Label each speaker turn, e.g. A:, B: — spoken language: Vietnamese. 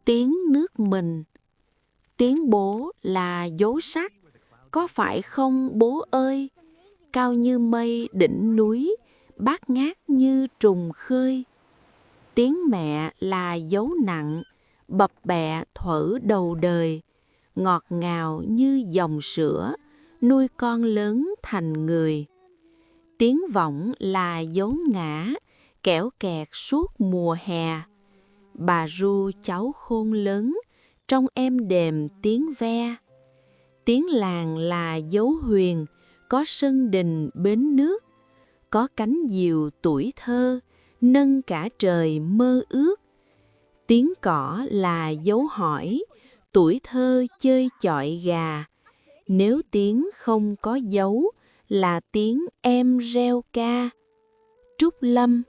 A: tiếng nước mình. Tiếng bố là dấu sắc, có phải không bố ơi? Cao như mây đỉnh núi, bát ngát như trùng khơi. Tiếng mẹ là dấu nặng, bập bẹ thuở đầu đời, ngọt ngào như dòng sữa, nuôi con lớn thành người. Tiếng vọng là dấu ngã, kẽo kẹt suốt mùa hè. Bà ru cháu khôn lớn, trong êm đềm tiếng ve. Tiếng làng là dấu huyền, có sân đình bến nước, có cánh diều tuổi thơ, nâng cả trời mơ ước. Tiếng cỏ là dấu hỏi, tuổi thơ chơi chọi gà. Nếu tiếng không có dấu, là tiếng em reo ca. Trúc Lâm.